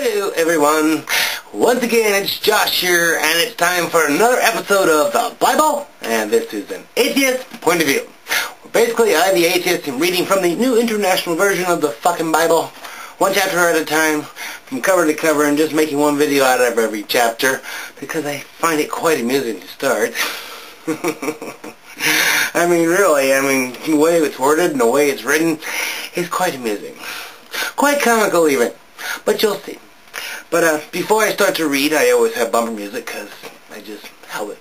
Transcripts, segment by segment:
Hello everyone, once again it's Josh here, and it's time for another episode of the Bible, and this is an atheist point of view. Basically, I, the atheist, am reading from the New International Version of the fucking Bible, one chapter at a time, from cover to cover, and just making one video out of every chapter, because I find it quite amusing to start. I mean, really, the way it's worded and the way it's written is quite amusing. Quite comical even. But you'll see. But before I start to read, I always have bumper music, because I just help it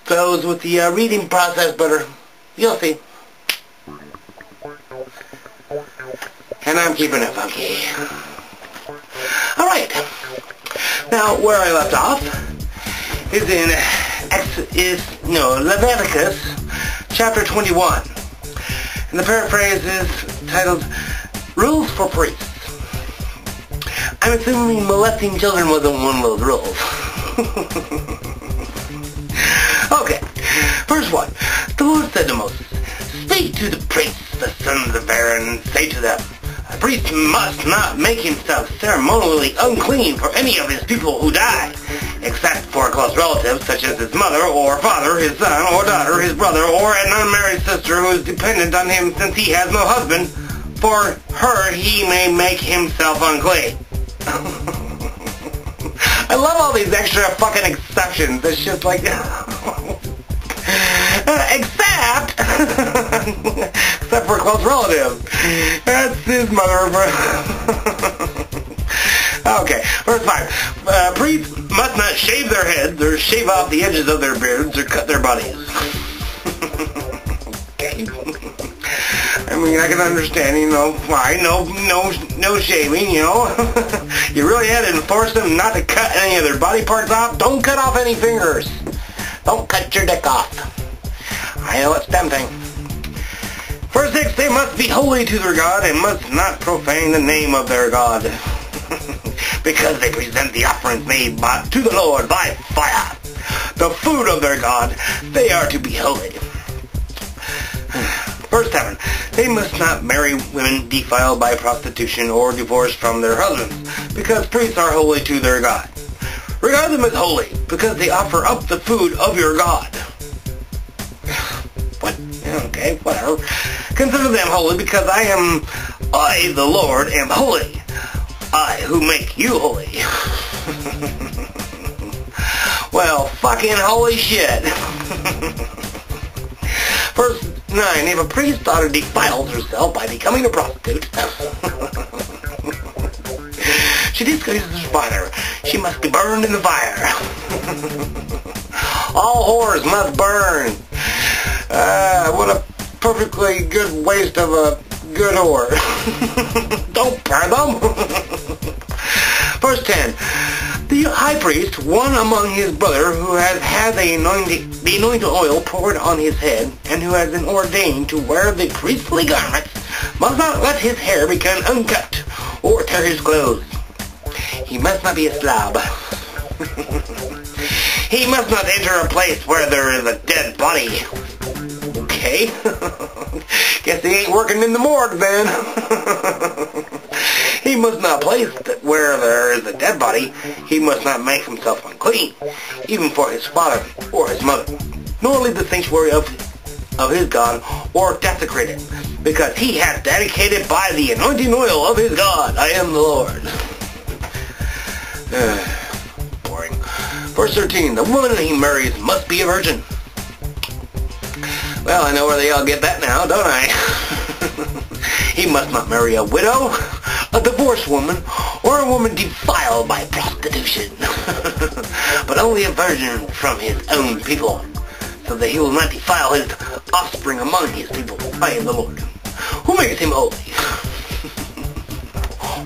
goes with the reading process better. You'll see. And I'm keeping it funky. Alright. Now, where I left off is in Leviticus chapter 21. And the paraphrase is titled, Rules for Priests. I'm assuming molesting children wasn't one of those rules. Okay, first one. The Lord said to Moses, Speak to the priests, the sons of Aaron, and say to them, A priest must not make himself ceremonially unclean for any of his people who die, except for a close relative, such as his mother or father, his son or daughter, his brother, or an unmarried sister who is dependent on him since he has no husband. For her he may make himself unclean. I love all these extra fucking exceptions. It's just like, except for a close relative. That's his mother. Okay, verse 5. Priests must not shave their heads, or shave off the edges of their beards, or cut their bodies. Okay. I can understand, why, no shaving, You really had to enforce them not to cut any of their body parts off? Don't cut off any fingers. Don't cut your dick off. I know it's tempting. Verse 6, they must be holy to their God and must not profane the name of their God. Because they present the offerings made to the Lord by fire. The food of their God, they are to be holy. Verse 7, they must not marry women defiled by prostitution or divorced from their husbands, because priests are holy to their God. Regard them as holy, because they offer up the food of your God. What? Okay, whatever. Consider them holy, because I, the Lord, am holy. I who make you holy. Well, fucking holy shit. Verse 9, if a priest's daughter defiles herself by becoming a prostitute, she disgraces her father. She must be burned in the fire. All whores must burn. What a perfectly good waste of a good whore. Don't burn them. Verse 10, the high priest, one among his brother, who has had the anointing oil poured on his head, and who has been ordained to wear the priestly garments, must not let his hair become uncut, or tear his clothes. He must not be a slob. He must not enter a place where there is a dead body. Okay. Guess he ain't working in the morgue then. He must not place where there is a dead body. He must not make himself unclean, even for his father or his mother, nor leave the sanctuary of his God, or desecrate it, because he hath dedicated by the anointing oil of his God. I am the Lord. Boring. Verse 13, the woman he marries must be a virgin. Well, I know where they all get that now, don't I? He must not marry a widow, a divorced woman, or a woman defiled by prostitution, but only a virgin from his own people, so that he will not defile his offspring among his people. I am the Lord, who makes him holy.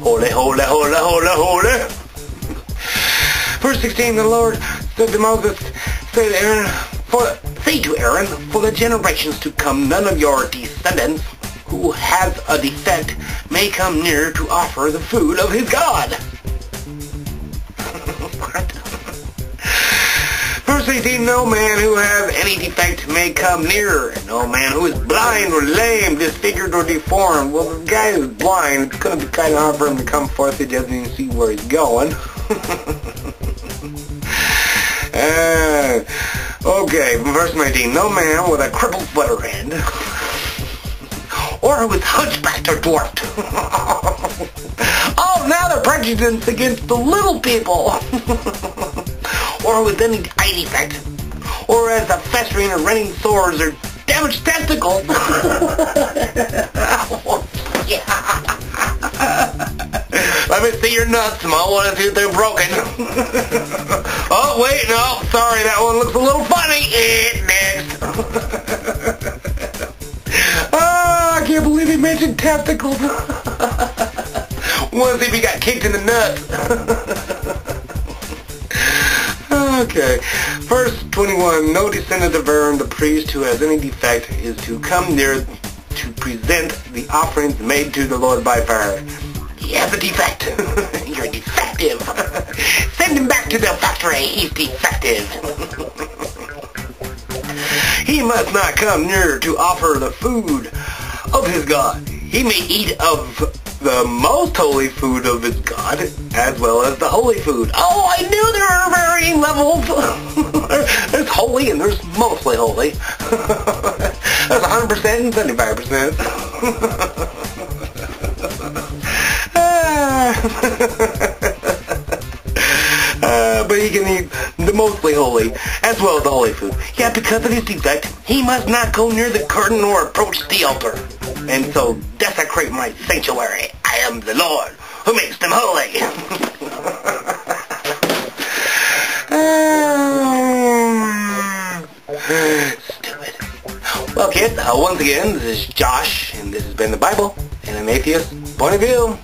Holy, holy, holy, holy, holy. Verse 16, the Lord said to Moses, say to Aaron, for the generations to come, none of your descendants who has a defect may come near to offer the food of his God. What? Verse Verse 18, no man who has any defect may come near, and no man who is blind or lame, disfigured or deformed. Well, the guy who's blind, it's going to be kind of hard for him to come forth. He doesn't even see where he's going. Okay, verse 19, no man with a crippled foot or hand, or with hunchbacked or dwarfed. Oh, now they're prejudiced against the little people. Or with any eye defect, or as a festering or running sores or damaged testicles. Let me see your nuts, Mo. I want to see if they're broken. Oh, wait, no, sorry, that one looks a little funny. Next. Oh, I can't believe he mentioned testicles. Want to see if he got kicked in the nuts. Okay, verse 21, no descendant of Aaron the priest who has any defect is to come near to present the offerings made to the Lord by fire. He has a defect. You're defective. Send him back to the factory. He's defective. He must not come near to offer the food of his God. He may eat of the most holy food of his God, as well as the holy food. Oh, I knew there were varying levels. There's holy and there's mostly holy. There's 100% and 75%. But he can eat the mostly holy, as well as the holy food. Yeah, because of his defect, he must not go near the curtain or approach the altar, and so desecrate my sanctuary. I am the Lord, who makes them holy. Stupid. Well, kids, once again, this is Josh, and this has been the Bible in an atheist point of view.